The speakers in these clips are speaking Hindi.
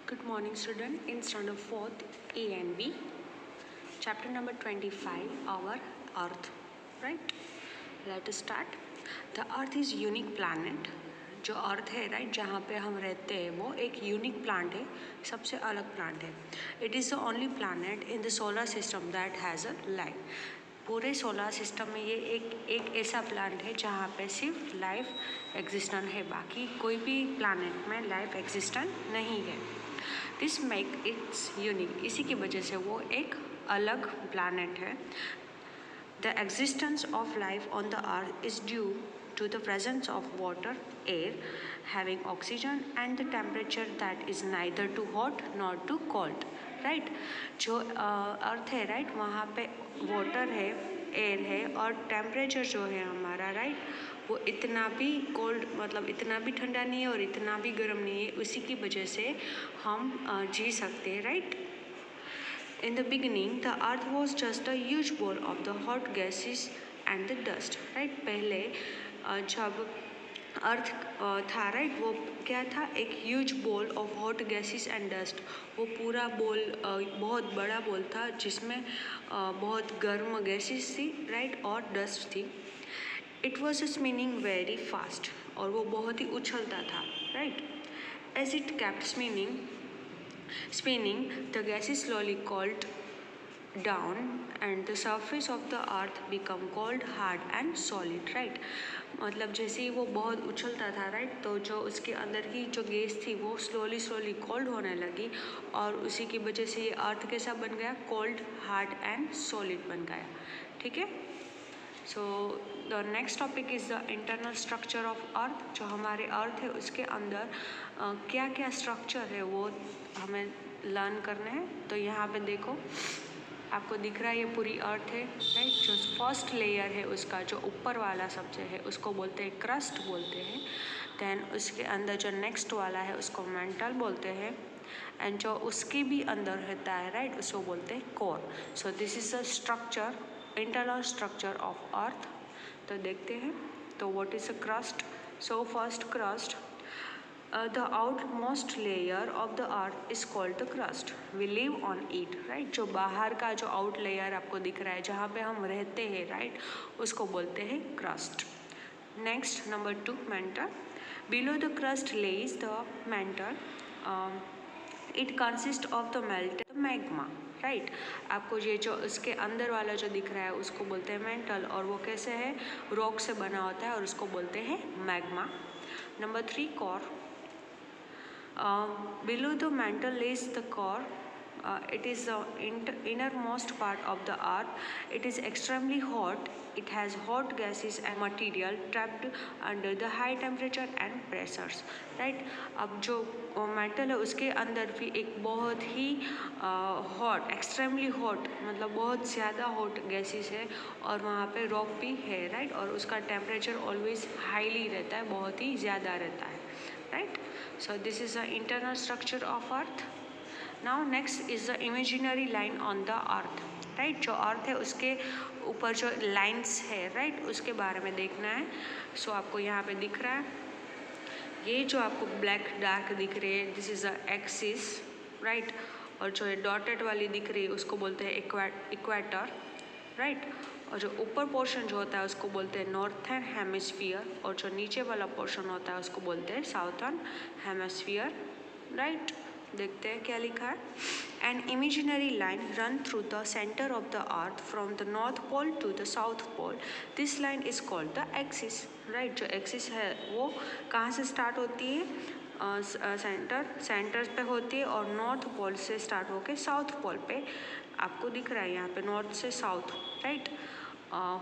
Good morning, student. In standard 4th A and B, chapter number 25, our Earth. Right? Let us start. The Earth is unique planet. जो अर्थ है राइट जहाँ पे हम रहते हैं वो एक यूनिक प्लांट है, सबसे अलग प्लांट है. It is the only planet in the solar system that has a life. पूरे सोलर सिस्टम में ये एक ऐसा प्लानट है जहाँ पे सिर्फ लाइफ एग्जिस्टेंट है, बाकी कोई भी प्लानट में लाइफ एग्जिस्टेंट नहीं है. This make it's unique. इसी की वजह से वो एक अलग प्लानट है. The existence of life on the earth is due to the presence of water, air, having oxygen and the temperature that is neither too hot nor too cold. Right जो अर्थ है राइट वहाँ पे वाटर है, एयर है और टेम्परेचर जो है हमारा राइट वो इतना भी कोल्ड मतलब इतना भी ठंडा नहीं है और इतना भी गर्म नहीं है. उसी की वजह से हम जी सकते हैं right. In the beginning, the earth was just a huge ball of the hot gases and the dust. Right? पहले जब अर्थ था राइट वो क्या था, एक huge ball of hot gases and dust. वो पूरा बॉल बहुत बड़ा बॉल था जिसमें बहुत गर्म गैसेस थी राइट और डस्ट थी. It was spinning very fast और वो बहुत ही उछलता था right. As it kept spinning, the gases slowly cooled down and the surface of the earth become cold, hard and solid. right? मतलब जैसे ही वो बहुत उछलता था राइट तो जो उसके अंदर की जो गैस थी वो स्लोली कोल्ड होने लगी और उसी की वजह से ये अर्थ कैसा बन गया, कोल्ड, हार्ड एंड सॉलिड बन गया. ठीक है. So the next topic is the internal structure of अर्थ. जो हमारे अर्थ है उसके अंदर क्या क्या स्ट्रक्चर है वो हमें लर्न करने हैं. तो यहाँ पे देखो आपको दिख रहा है ये पूरी अर्थ है राइट. जो फर्स्ट लेयर है उसका जो ऊपर वाला सबसे है उसको बोलते हैं क्रस्ट बोलते हैं. देन उसके अंदर जो नेक्स्ट वाला है उसको मेंटल बोलते हैं एंड जो उसके भी अंदर रहता है राइट उसको बोलते हैं core. So this is the structure, internal structure of अर्थ. तो देखते हैं. तो what is a crust. So first crust, the outmost layer of the earth is called the crust. We live on it, right? जो बाहर का जो आउट लेयर आपको दिख रहा है जहाँ पे हम रहते हैं राइट उसको बोलते हैं crust. Next number 2 mental. Below the crust Lay's the mental. It consist of the melted magma. Right आपको ये जो इसके अंदर वाला जो दिख रहा है उसको बोलते हैं मेंटल और वो कैसे है, रॉक से बना होता है और उसको बोलते हैं magma. Number 3 core. Below the mantle lays the core. It is the innermost part of the earth. It is extremely hot. It has hot gases and material trapped under the high temperature and pressures. Right? अब जो मेंटल है उसके अंदर भी एक बहुत ही हॉट, एक्सट्रीमली हॉट मतलब बहुत ज़्यादा हॉट गैसेस है और वहाँ पे रॉक भी है राइट. और उसका टेम्परेचर ऑलवेज हाईली रहता है, बहुत ही ज़्यादा रहता है right. So this is the internal structure of earth. Now next is the imaginary line on the earth. right? जो अर्थ है उसके ऊपर जो लाइंस है राइट उसके बारे में देखना है. सो आपको यहाँ पे दिख रहा है ये जो आपको ब्लैक डार्क दिख रही है this is the axis right. और जो डॉटेड वाली दिख रही है उसको बोलते हैं इक्वेटर राइट. और जो ऊपर पोर्शन जो होता है उसको बोलते हैं नॉर्थर्न हेमिस्फीयर और जो नीचे वाला पोर्शन होता है उसको बोलते हैं साउथर्न हेमिस्फीयर राइट. देखते हैं क्या लिखा है. An imaginary line run through the centre of the earth from the north pole to the south pole. This line is called the axis right. जो एक्सिस है वो कहाँ से स्टार्ट होती है, सेंटर पे होती है और नॉर्थ पोल से स्टार्ट होके साउथ पोल पे आपको दिख रहा है यहाँ पे नॉर्थ से साउथ राइट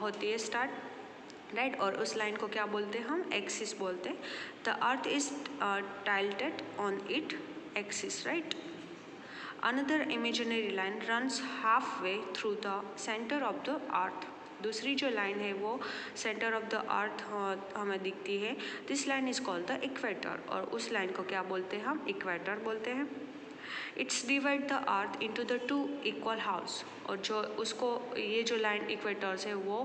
होती है स्टार्ट राइट. और उस लाइन को क्या बोलते हैं हम, एक्सिस बोलते हैं. The earth is tilted on it axis right. Another imaginary line runs half way through the centre of the earth. दूसरी जो लाइन है वो सेंटर ऑफ द अर्थ हमें दिखती है. This line is called the equator और उस लाइन को क्या बोलते हैं हम, इक्वेटर बोलते हैं. It's divide the earth into the 2 equal house. और जो उसको ये जो लाइन इक्वेटर्स है वो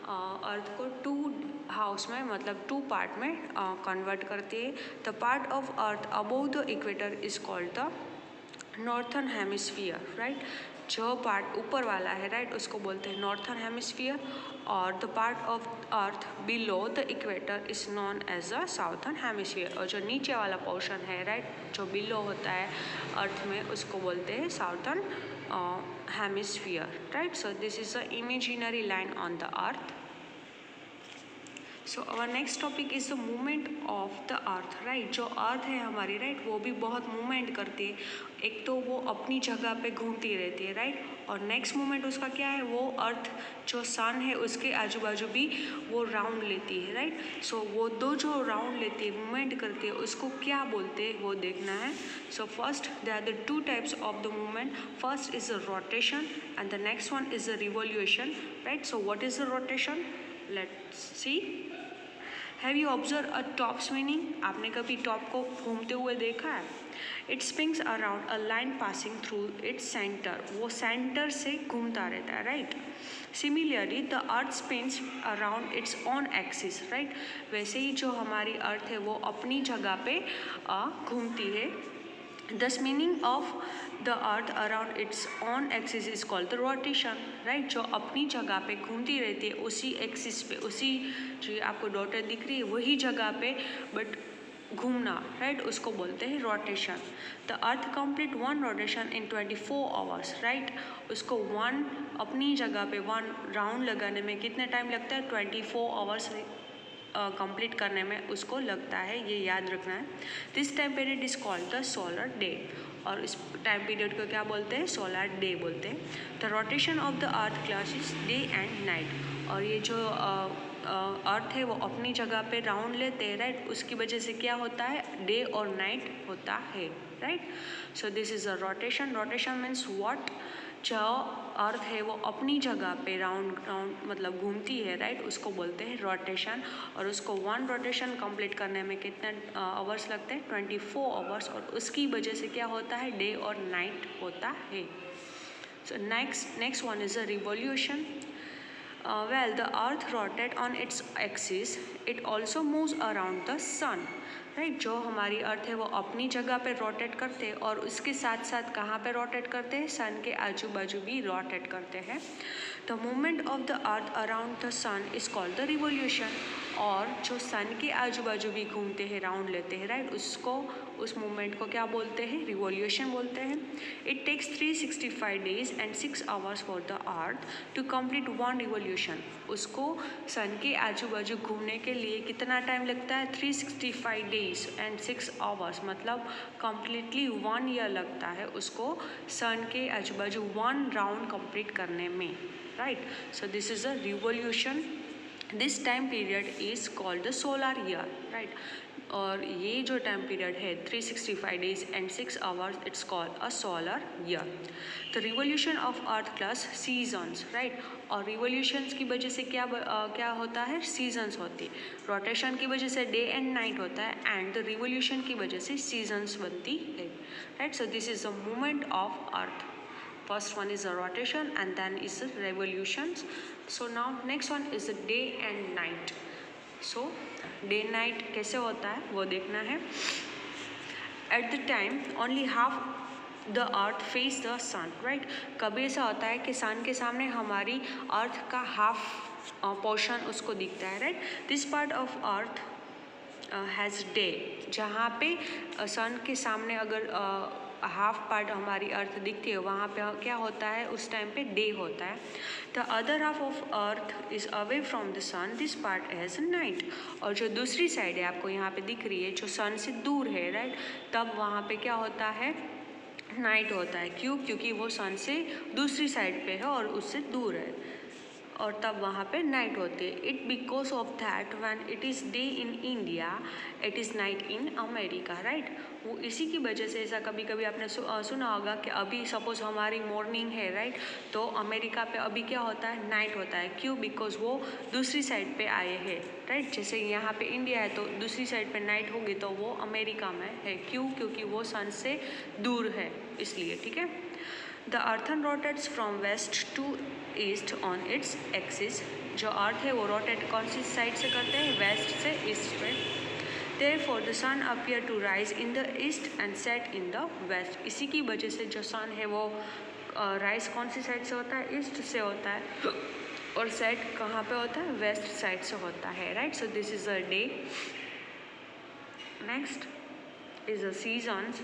अर्थ को 2 हाउस में मतलब 2 पार्ट में कन्वर्ट करती है. The part of earth above the equator is called the northern hemisphere, right. जो पार्ट ऊपर वाला है, राइट, उसको बोलते हैं नॉर्थर्न हेमिस्फीयर, और the part of earth below the equator is known as a southern hemisphere. और जो नीचे वाला पोर्शन है, राइट, जो बिलो होता है अर्थ में, उसको बोलते हैं southern hemisphere, right. So this is a imaginary line on the earth. So our next topic is the movement of the earth, right. जो अर्थ है हमारी, राइट, वो भी बहुत मूवमेंट करती है। एक तो वो अपनी जगह पे घूमती रहती है, राइट, और नेक्स्ट मूवमेंट उसका क्या है, वो अर्थ जो सन है उसके आजू बाजू भी वो राउंड लेती है, राइट। सो वो दो जो राउंड लेती है, मूवमेंट करती है, उसको क्या बोलते हैं वो देखना है। So first there are the two types of the movement. First is the rotation and the next one is the revolution, right. So what is the rotation, let's see. Have you observe a top spinning? आपने कभी टॉप को घूमते हुए देखा है? It spins around a line passing through its centre. वो सेंटर से घूमता रहता है, right. Similarly the earth spins around its on axis, right. वैसे ही जो हमारी अर्थ है वो अपनी जगह पे घूमती है। The spinning of the earth around its on axis is called the rotation, right. जो अपनी जगह पे घूमती रहती है, उसी एक्सिस पे, उसी जो आपको डॉटेड दिख रही है वही जगह पे बट घूमना, राइट, उसको बोलते हैं rotation. The earth complete one rotation in 24 hours, right. उसको वन अपनी जगह पे वन राउंड लगाने में कितने टाइम लगता है? 24 आवर्स कंप्लीट करने में उसको लगता है, ये याद रखना है। This time period is called the solar day, और इस टाइम पीरियड को क्या बोलते हैं? सोलर डे बोलते हैं। The rotation of the earth class is day and night, और ये जो अर्थ है वो अपनी जगह पे राउंड लेते हैं, राइट। उसकी वजह से क्या होता है? डे और नाइट होता है, right. So this is a rotation. Rotation means what? जो अर्थ है वो अपनी जगह पे राउंड राउंड मतलब घूमती है, राइट, उसको बोलते हैं रोटेशन। और उसको वन रोटेशन कंप्लीट करने में कितने आवर्स लगते हैं? 24 आवर्स, और उसकी वजह से क्या होता है? डे और नाइट होता है। So next one is a revolution. Well, the earth rotates on its axis. It also moves around the sun. Right, जो हमारी अर्थ है वो अपनी जगह पे रोटेट करते हैं, और उसके साथ साथ कहाँ पे रोटेट करते हैं? सन के आजू बाजू भी रोटेट करते हैं। The movement of the earth around the sun is called the revolution. और जो सन के आजू बाजू भी घूमते हैं, राउंड लेते हैं, राइट, उसको, उस मूवमेंट को क्या बोलते हैं? रिवॉल्यूशन बोलते हैं। It takes 365 days and 6 hours for the earth to complete one revolution. उसको सन के आजू बाजू घूमने के लिए कितना टाइम लगता है? 365 डेज एंड 6 आवर्स, मतलब कंप्लीटली 1 ईयर लगता है उसको सन के आजू बाजू वन राउंड कंप्लीट करने में, right. So this is a revolution. This time period is called the solar year, right. और ये जो टाइम पीरियड है 365 days and 6 hours, it's called a solar year. The revolution of earth class seasons, right. और रिवॉल्यूशंस की वजह से क्या होता है? सीजन्स होती है। रोटेशन की वजह से डे एंड नाइट होता है, एंड द रिवॉल्यूशन की वजह से सीजन्स बनती है, right. So this is the movement of earth. First one is a rotation and then is a revolutions. So now next one is a day and night. So day night कैसे होता है वो देखना है। At the time only half the earth face the sun, right? कभी ऐसा होता है कि sun के सामने हमारी अर्थ का हाफ पोर्शन उसको दिखता है, right. This part of earth has day, जहाँ पे सन के सामने अगर हाफ पार्ट हमारी अर्थ दिखती है, वहाँ पे क्या होता है? उस टाइम पे डे होता है। The other half of earth is away from the sun, this part has night. और जो दूसरी साइड है आपको यहाँ पे दिख रही है, जो सन से दूर है, राइट, तब वहाँ पे क्या होता है? नाइट होता है। क्यों? क्योंकि वो सन से दूसरी साइड पे है और उससे दूर है, और तब वहाँ पे नाइट होती है। It because of that when it is day in India it is night in America, right. वो इसी की वजह से ऐसा कभी कभी आपने सुना होगा कि अभी सपोज हमारी मॉर्निंग है, राइट, तो अमेरिका पे अभी क्या होता है? नाइट होता है। क्यों? बिकॉज वो दूसरी साइड पे आए हैं, राइट। जैसे यहाँ पे इंडिया है तो दूसरी साइड पे नाइट होगी तो वो अमेरिका में है। क्यों? क्योंकि वो सन से दूर है, इसलिए, ठीक है। The earth rotates from west to east on its axis. जो अर्थ है वो रोटेट कौन सी साइड से करते हैं? वेस्ट से ईस्ट पे। Therefore the sun appear to rise in the east and set in the west. इसी की वजह से जो सन है वो राइज कौन सी साइड से होता है? ईस्ट से होता है, और सेट कहाँ पे होता है? वेस्ट साइड से होता है, right. So this is a day. Next is the seasons.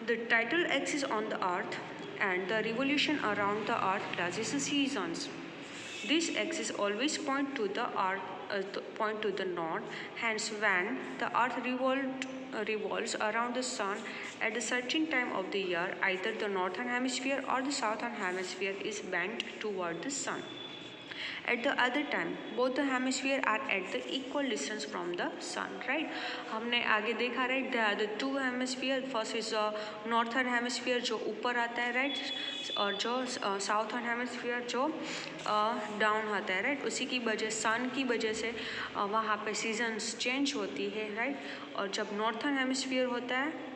The tidal axis on the earth and the revolution around the earth causes the seasons. This axis always point to the north. Hence, when the earth revolves around the sun at a certain time of the year, either the northern hemisphere or the southern hemisphere is bent toward the sun. At the other time, both the hemisphere are at the equal distance from the sun, right? हमने आगे देखा, right? There are the two hemisphere. First is northern hemisphere जो ऊपर आता है, right? और जो southern hemisphere जो down आता है, right? उसी की वजह sun की वजह से वहाँ पे seasons change होती है, right? और जब northern hemisphere होता है,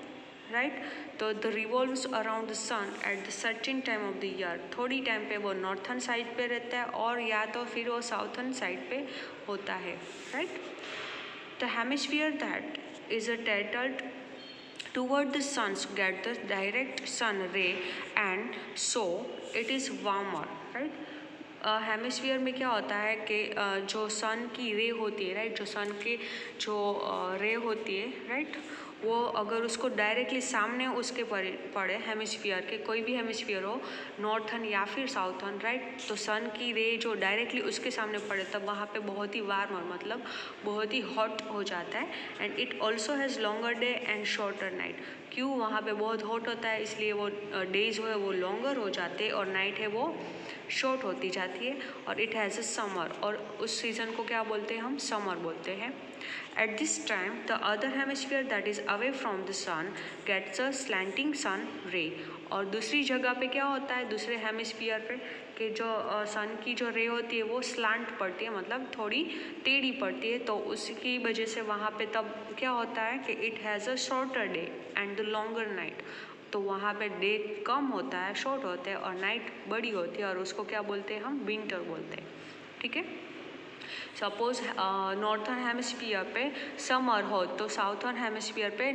राइट, तो the revolves around the sun at the certain time of the year. थोड़ी टाइम पे वो नॉर्थन साइड पे रहता है और या तो फिर वो साउथर्न साइड पे होता है, right. The hemisphere that is a tilted toward the sun's get the direct sun ray and so it is warmer, right. Hemisphere में क्या होता है कि जो सन की रे होती है, राइट, जो सन की जो रे होती है, राइट, वो अगर उसको डायरेक्टली सामने उसके पड़े हेमिस्फीयर के, कोई भी हेमिस्फीयर हो, नॉर्थन या फिर साउथर्न, राइट, तो सन की रे जो डायरेक्टली उसके सामने पड़े तब वहाँ पे बहुत ही वार्म, और मतलब बहुत ही हॉट हो जाता है. And it also has longer day and shorter night. क्यों? वहाँ पे बहुत हॉट होता है, इसलिए वो डेज जो है वो लॉन्गर हो जाते हैं और नाइट है वो शॉर्ट होती जाती है. और इट हैज़ अ समर, और उस सीज़न को क्या बोलते हैं? हम समर बोलते हैं. At this time, the other hemisphere that is away from the sun gets a slanting sun ray. और दूसरी जगह पे क्या होता है? दूसरे हेमिस्फीयर पे कि जो सन की जो रे होती है वो स्लांट पड़ती है, मतलब थोड़ी टेढ़ी पड़ती है, तो उसकी वजह से वहाँ पे तब क्या होता है कि it has a shorter day and the longer night. तो वहाँ पे डे कम होता है, शॉर्ट होते हैं, और नाइट बड़ी होती है, और उसको क्या बोलते हैं? हम विंटर बोलते हैं, ठीक है. सपोज नॉर्थर्न हेमिस्फीयर पे समर हो तो साउथर्न हेमिस्फीयर पे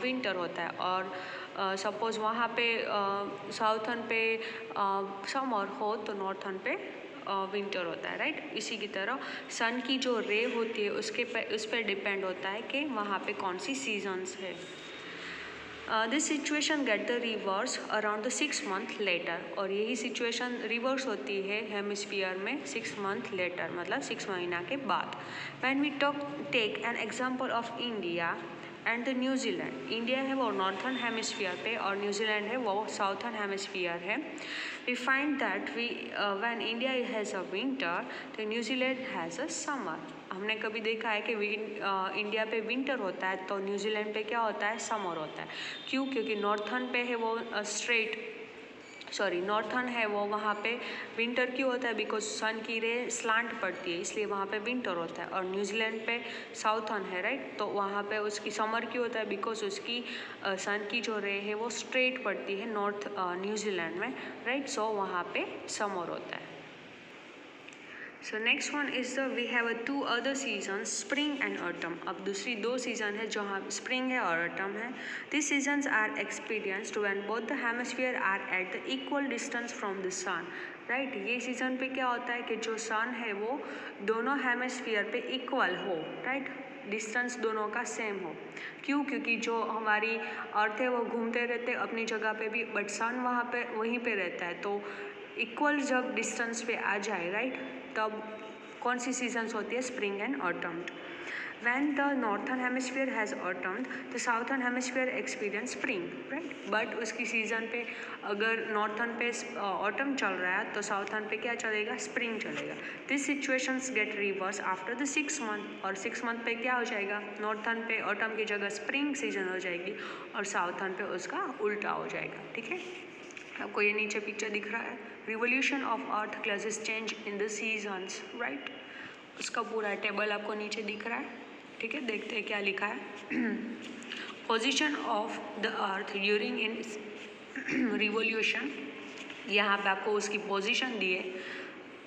विंटर होता है, और सपोज वहाँ पे साउथर्न पे समर हो तो नॉर्थर्न पे विंटर होता है, राइट. इसी की तरह सन की जो रे होती है उस पर डिपेंड होता है कि वहाँ पे कौन सी सीजन्स है. This situation get the reverse around the 6 month later, और यही सिचुएशन रिवर्स होती है हेमिस्फीयर में 6 month लेटर, मतलब 6 महीना के बाद. When we take an example of India and the New Zealand. India है वो नॉर्थर्न हेमिस्फीयर पे और न्यूजीलैंड है वो साउथर्न हेमिस्फीयर है. We find that when India has a winter तो न्यूजीलैंड हैज़ अ समर. हमने कभी देखा है कि इंडिया पे विंटर होता है तो न्यूजीलैंड पे क्या होता है? समर होता है. क्यों? क्योंकि नॉर्थर्न पे है वो नॉर्थर्न है वो, वहाँ पे विंटर क्यों होता है? बिकॉज सन की रे स्लांट पड़ती है, इसलिए वहाँ पे विंटर होता है. और न्यूजीलैंड पे साउथर्न है, राइट, तो वहाँ पे उसकी समर क्यों होता है? बिकॉज उसकी सन की जो रे है वो स्ट्रेट पड़ती है नॉर्थ न्यूजीलैंड में, राइट, सो वहाँ पे समर होता है. So next one is we have two other season, spring and autumn. अब दूसरी दो सीजन है जहाँ स्प्रिंग है और ऑटम है. This seasons are experienced when both the hemisphere are at the equal distance from the sun, right. ये सीजन पे क्या होता है कि जो सन है वो दोनों हेमिस्फीयर पे इक्वल हो, राइट, डिस्टेंस दोनों का सेम हो. क्यों? क्योंकि जो हमारी अर्थ है वो घूमते रहते अपनी जगह पे भी, बट सन वहाँ पे वहीं पे रहता है, तो इक्वल जब डिस्टेंस पे आ जाए, राइट, तब कौन सी सीजन्स होती है? Spring and autumn. When the northern hemisphere has autumn the southern hemisphere experience spring, right, but उसकी सीजन पे अगर नॉर्थर्न पे ऑटम चल रहा है तो साउथर्न पे क्या चलेगा? स्प्रिंग चलेगा. This situations get reverse after the 6 month, और 6 month पे क्या हो जाएगा? नॉर्थर्न पे ऑटम की जगह स्प्रिंग सीजन हो जाएगी और साउथर्न पे उसका उल्टा हो जाएगा, ठीक है. आपको ये नीचे पिक्चर दिख रहा है. Revolution of earth classes change in the seasons, right, उसका पूरा टेबल आपको नीचे दिख रहा है, ठीक है. देखते हैं क्या लिखा है. Position of the earth during in revolution, यहाँ पे आपको उसकी पोजीशन दी है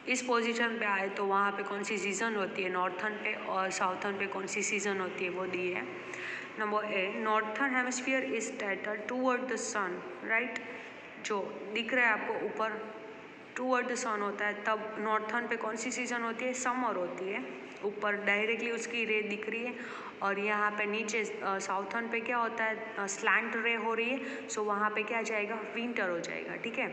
इस पोजीशन पे आए तो वहाँ पे कौन सी सीज़न होती है, नॉर्थर्न पे और साउथर्न पे कौन सी सीज़न होती है वो दी है। Number A, northern hemisphere is tilted toward the sun, right. जो दिख रहा है आपको ऊपर टूवर्ड द सन होता है, तब नॉर्थर्न पे कौन सी सीज़न होती है, समर होती है। ऊपर डायरेक्टली उसकी रे दिख रही है और यहाँ पे नीचे साउथर्न पे क्या होता है, स्लैंट रे हो रही है, सो वहाँ पे क्या जाएगा, विंटर हो जाएगा, ठीक है।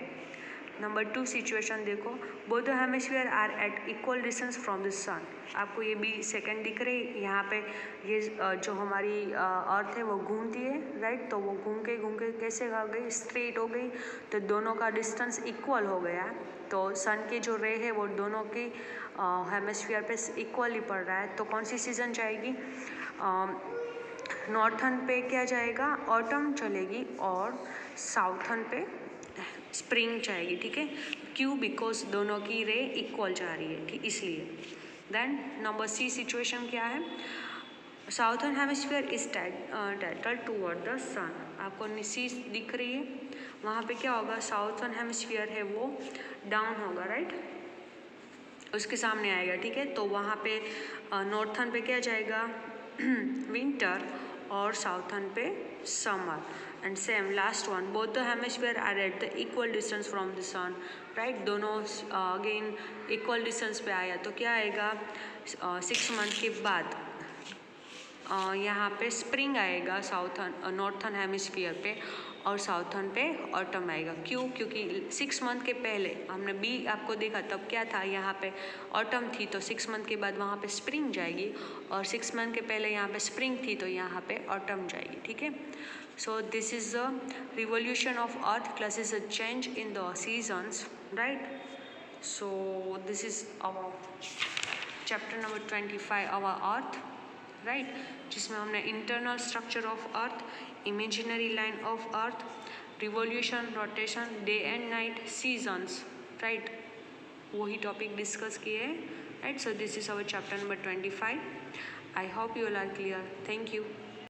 नंबर 2 सिचुएशन देखो, both the hemisphere are at equal distance from the sun. आपको ये भी सेकंड दिख रही है यहाँ पे, ये जो हमारी अर्थ है वो घूमती है, राइट। तो वो घूम के कैसे आ गई, स्ट्रेट हो गई, तो दोनों का डिस्टेंस इक्वल हो गया है। तो सन की जो रे है वो दोनों की हेमिस्फीयर पे इक्वली पड़ रहा है, तो कौन सी सीज़न जाएगी, नॉर्थर्न पे क्या जाएगा, ऑटम चलेगी, और साउथर्न पे स्प्रिंग जाएगी, ठीक है। क्यों, बिकॉज दोनों की रे इक्वल जा रही है, ठीक, इसलिए। देन नंबर सी सिचुएशन क्या है, southern hemisphere is tilted toward the sun. आपको सी दिख रही है, वहाँ पे क्या होगा, साउथर्न हेमिस्फीयर है वो डाउन होगा, राइट, उसके सामने आएगा, ठीक है। तो वहाँ पे नॉर्थर्न पे क्या जाएगा, विंटर, और साउथर्न पे summer. And same last one, both the hemisphere are at the equal distance from the sun, right. दोनों अगेन इक्वल डिस्टेंस पे आया, तो क्या आएगा, 6 मंथ के बाद यहाँ पे स्प्रिंग आएगा साउथर्न नॉर्थर्न हेमिस्फीयर पे, और साउथर्न पे ऑटम आएगा। क्यों, क्योंकि 6 मंथ के पहले हमने बी आपको देखा, तब क्या था, यहाँ पे ऑटम थी, तो 6 मंथ के बाद वहाँ पे स्प्रिंग जाएगी, और 6 मंथ के पहले यहाँ पे स्प्रिंग थी, तो यहाँ पे ऑटम जाएगी, ठीक है। So this is the revolution of earth classes a change in the seasons, right. So this is our chapter number 25, our earth, right, जिसमें हमने internal structure of earth, imaginary line of earth, revolution, rotation, day and night, seasons, right, वही टॉपिक डिस्कस किए हैं, right. So this is our chapter number 25. I hope you all are clear. Thank you.